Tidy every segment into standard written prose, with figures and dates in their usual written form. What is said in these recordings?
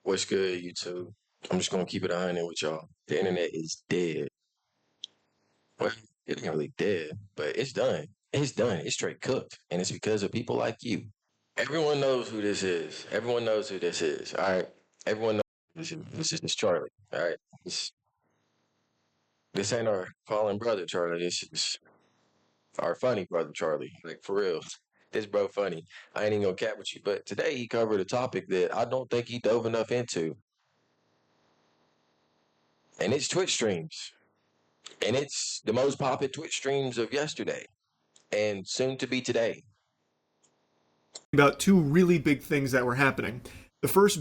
What's good, YouTube? I'm just gonna keep it 100 with y'all. The internet is dead. Well, it ain't really dead, but it's done. It's done. It's straight cooked, and it's because of people like you. Everyone knows who this is. Everyone knows who this is. All right. Everyone knows this is Charlie. All right. This, this ain't our fallen brother, Charlie. This is our funny brother, Charlie. Like for real. This bro funny. I ain't even gonna cap with you. But today he covered a topic that I don't think he dove enough into, and it's Twitch streams. And it's the most popular Twitch streams of yesterday and soon to be today. About two really big things that were happening. The first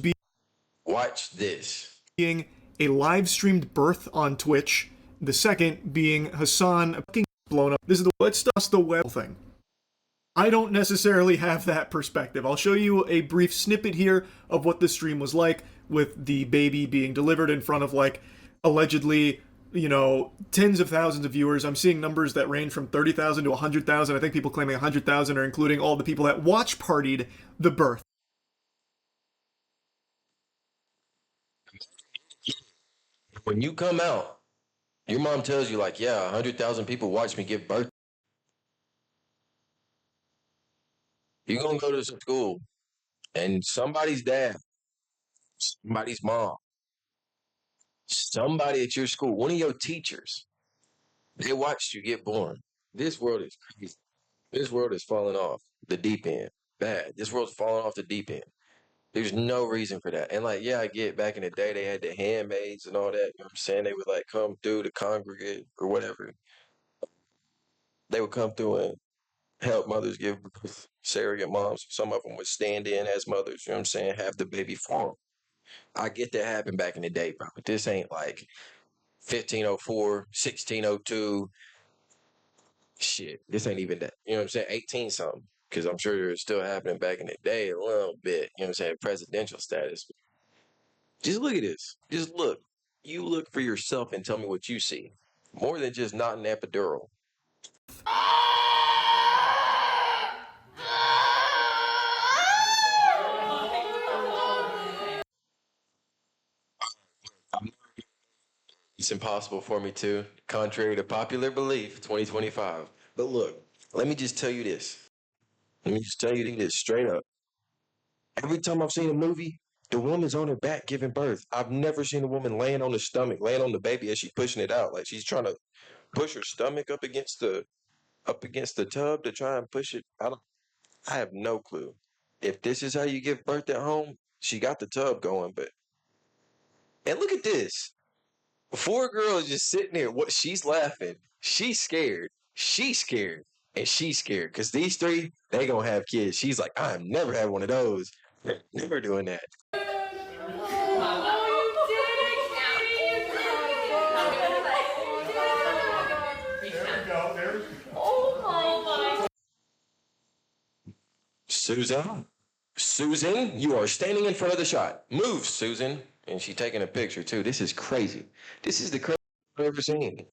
Watch this. being a live streamed birth on Twitch. The second being Hassan fucking blown up. This is the let's dust the web thing. I don't necessarily have that perspective. I'll show you a brief snippet here of what the stream was like with the baby being delivered in front of like allegedly, tens of thousands of viewers. I'm seeing numbers that range from 30,000 to 100,000. I think people claiming 100,000 are including all the people that watch partied the birth. When you come out, your mom tells you, like, yeah, 100,000 people watch me give birth. You're going to go to some school and somebody's dad, somebody's mom, somebody at your school, one of your teachers, they watched you get born. This world is crazy. This world is falling off the deep end. Bad. This world's falling off the deep end. There's no reason for that. And like, yeah, I get back in the day they had the handmaids and all that. You know what I'm saying? They would like come through to congregate or whatever. They would come through and help mothers give birth, surrogate moms. Some of them would stand in as mothers, you know what I'm saying? Have the baby form. I get that happened back in the day, bro. But this ain't like 1504, 1602. Shit. This ain't even that. You know what I'm saying? 18 something. Because I'm sure it's still happening back in the day a little bit. You know what I'm saying? Presidential status. Just look at this. Just look. You look for yourself and tell me what you see. More than just not an epidural. It's impossible for me to, contrary to popular belief, 2025. But look, let me just tell you this. Let me just tell you this straight up. Every time I've seen a movie, the woman's on her back giving birth. I've never seen a woman laying on the stomach, laying on the baby as she's pushing it out. Like she's trying to push her stomach up against the tub to try and push it. I have no clue. If this is how you give birth at home, she got the tub going, but and look at this. Four girls just sitting there. What she's laughing. She's scared. She's scared. And she's scared. Cause these three, they gonna have kids. She's like, I've never had one of those. Never doing that. Susan? Susan, you are standing in front of the shot. Move, Susan. And she taking a picture too. This is crazy. This is the craziest I've ever seen.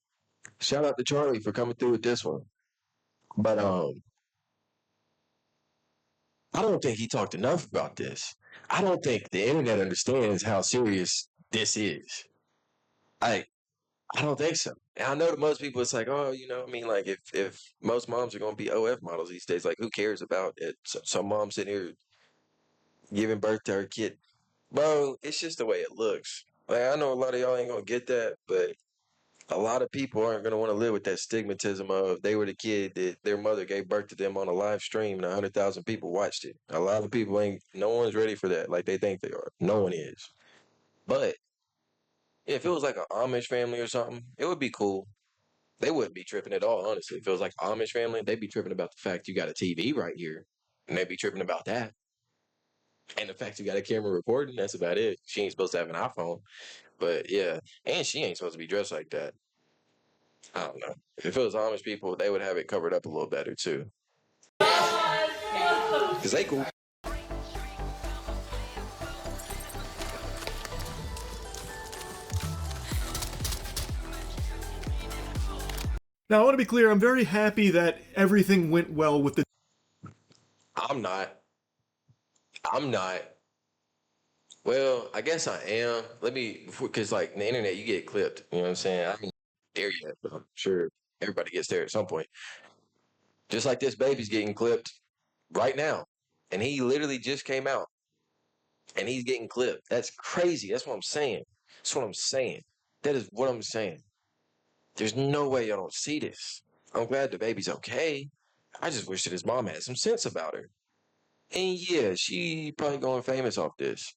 Shout out to Charlie for coming through with this one. But I don't think he talked enough about this. I don't think the internet understands how serious this is. I I don't think so. And I know to most people it's like, oh, I mean, like if most moms are gonna be OF models these days, like who cares about it? Some mom sitting here giving birth to her kid, bro. It's just the way it looks. Like I know a lot of y'all ain't gonna get that, but a lot of people aren't gonna want to live with that stigmatism of they were the kid that their mother gave birth to them on a live stream and 100,000 people watched it. A lot of people ain't. No one's ready for that like they think they are. No one is. But if it was like an Amish family or something, it would be cool. They wouldn't be tripping at all, honestly. If it was like Amish family, they'd be tripping about the fact you got a TV right here, and they'd be tripping about that. And the fact you got a camera recording, that's about it. She ain't supposed to have an iPhone, but yeah, and she ain't supposed to be dressed like that. I don't know. If it was Amish people, they would have it covered up a little better too. Cause they cool. Now, I want to be clear, I'm very happy that everything went well with the I'm not. I'm not. Well, I guess I am. Let me, because like the internet, you get clipped. You know what I'm saying? I mean, there yet, but I'm sure everybody gets there at some point. Just like this baby's getting clipped right now, and he literally just came out, and he's getting clipped. That's crazy. That's what I'm saying. That's what I'm saying. That is what I'm saying. There's no way y'all don't see this. I'm glad the baby's okay. I just wish that his mom had some sense about her. And yeah, she probably going famous off this.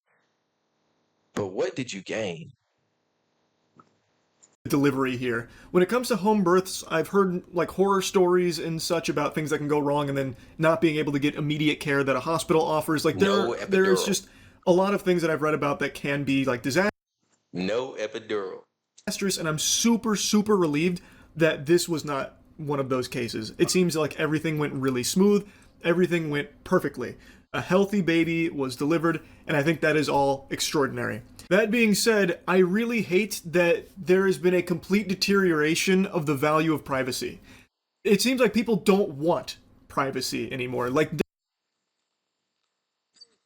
But what did you gain? Delivery here. When it comes to home births, I've heard like horror stories and such about things that can go wrong and then not being able to get immediate care that a hospital offers. Like No there's epidural. just a lot of things that I've read about that can be like No epidural. disastrous, and I'm super relieved that this was not one of those cases. It seems like everything went really smooth, everything went perfectly. A healthy baby was delivered, and I think that is all extraordinary. That being said, I really hate that there has been a complete deterioration of the value of privacy. It seems like people don't want privacy anymore. Like,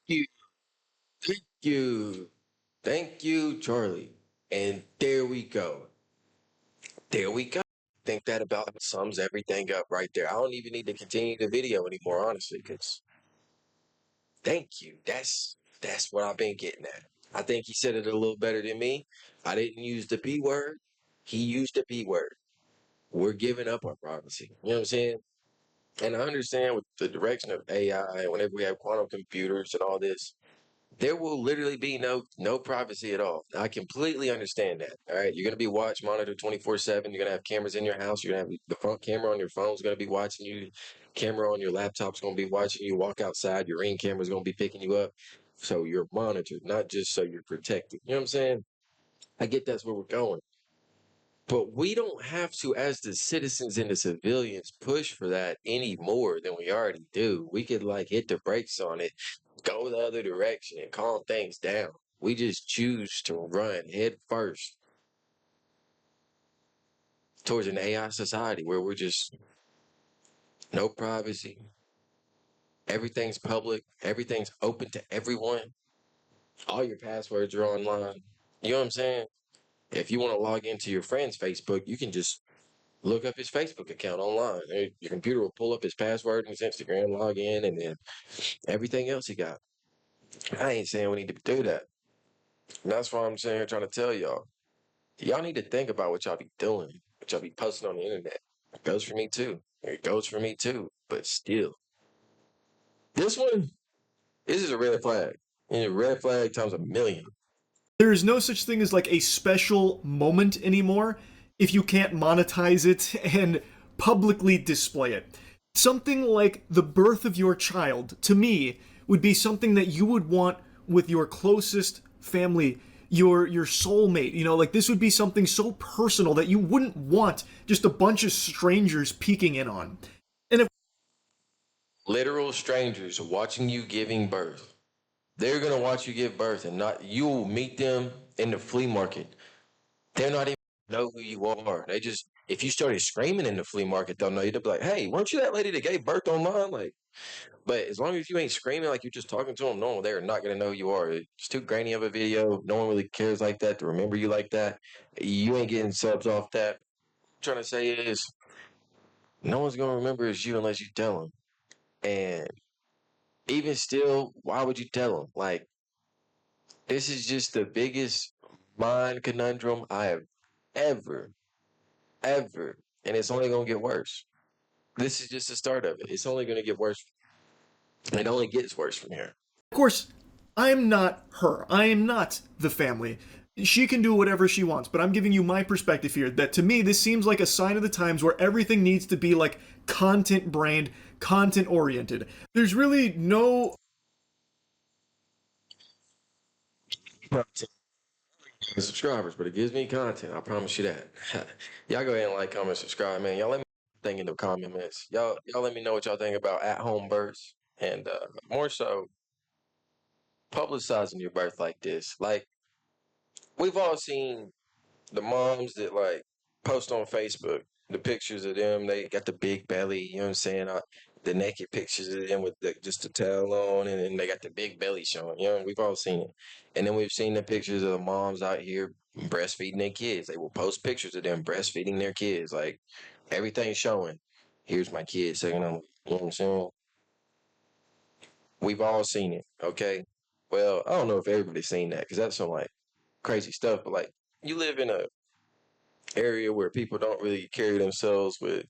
You, thank you, thank you, Charlie. And there we go. There we go. Think that about sums everything up right there. I don't even need to continue the video anymore, honestly, because thank you. That's what I've been getting at. I think he said it a little better than me. I didn't use the P word. He used the P word. We're giving up our privacy. You know what I'm saying? And I understand with the direction of AI, whenever we have quantum computers and all this, there will literally be no privacy at all. I completely understand that. All right. You're gonna be watch monitored 24/7. You're gonna have cameras in your house. You're gonna have the front camera on your phone's gonna be watching you. Camera on your laptop's gonna be watching you walk outside. Your Ring camera's gonna be picking you up. So you're monitored, not just so you're protected. You know what I'm saying? I get that's where we're going. But we don't have to, as the citizens and the civilians, push for that any more than we already do. We could like hit the brakes on it, go the other direction, and calm things down. We just choose to run head first towards an AI society where we're just no privacy. Everything's public, everything's open to everyone. All your passwords are online. You know what I'm saying? If you want to log into your friend's Facebook, you can just look up his Facebook account online. Your computer will pull up his password and his Instagram, log in, and then everything else he got. I ain't saying we need to do that. And that's why I'm saying, trying to tell y'all. Y'all need to think about what y'all be doing, what y'all be posting on the internet. It goes for me too. It goes for me too. But still, this one, this is a red flag. And a red flag times a million. there is no such thing as like a special moment anymore if you can't monetize it and publicly display it. Something like the birth of your child, to me, would be something that you would want with your closest family, your soulmate. You know, like this would be something so personal that you wouldn't want just a bunch of strangers peeking in on. And if Literal strangers watching you giving birth. They're gonna watch you give birth and not you will meet them in the flea market. They're not even know who you are. They just if you started screaming in the flea market, they'll know you. They'll be like, "Hey, weren't you that lady that gave birth online?" Like, but as long as you ain't screaming like you're just talking to them, no, they're not gonna know who you are. It's too grainy of a video. No one really cares like that to remember you like that. You ain't getting subs off that. What I'm trying to say is, no one's gonna remember it's you unless you tell them. And even still, why would you tell them? Like, this is just the biggest mind conundrum I have ever ever. And it's only going to get worse. This is just the start of it. It's only going to get worse. It only gets worse from here. Of course, I'm not her. I am not the family. She can do whatever she wants, but I'm giving you my perspective here that to me, this seems like a sign of the times where everything needs to be like content brand, content oriented. There's really no. Subscribers, but it gives me content. I promise you that. Y'all go ahead and like, comment, subscribe, man. Y'all let me think in the comments. Y'all let me know what y'all think about at home births and more so publicizing your birth like this. Like we've all seen the moms that like post on Facebook the pictures of them. They got the big belly. You know what I'm saying? the naked pictures of them with just the towel on, and then they got the big belly showing. You know, we've all seen it. And then we've seen the pictures of the moms out here breastfeeding their kids. They will post pictures of them breastfeeding their kids, like everything showing. Here's my kid sucking on. You know what I'm saying? We've all seen it. Okay. Well, I don't know if everybody's seen that because that's some like crazy stuff. But like, you live in a area where people don't really carry themselves with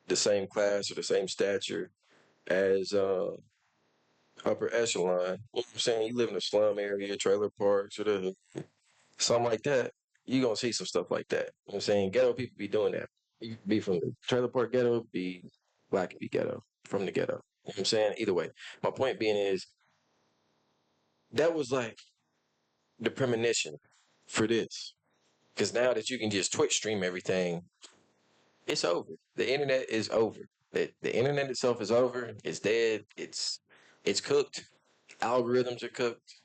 the same class or the same stature as upper echelon. You know what I'm saying? You live in a slum area, trailer parks, or something like that. You gonna see some stuff like that. You know what I'm saying? Ghetto people be doing that. You can be from the trailer park ghetto, be black and be ghetto from the ghetto. You know what I'm saying? Either way. My point being is that was like the premonition for this. Because now that you can just Twitch stream everything, it's over. The internet is over. The internet itself is over. It's dead. It's cooked. Algorithms are cooked.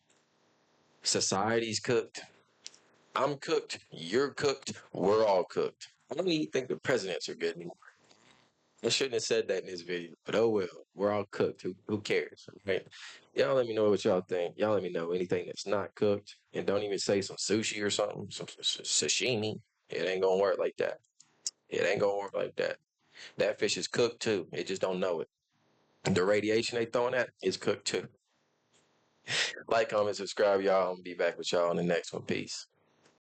Society's cooked. I'm cooked. You're cooked. We're all cooked. I don't even think the presidents are good anymore. I shouldn't have said that in this video, but oh well. We're all cooked. Who cares? Right? Y'all let me know what y'all think. Y'all let me know anything that's not cooked, and don't even say some sushi or something, some sashimi. It ain't gonna work like that. It ain't gonna work like that. That fish is cooked too. It just don't know it. The radiation they throwing at is cooked too. Like, comment, subscribe, y'all. I'm gonna be back with y'all on the next one. Peace.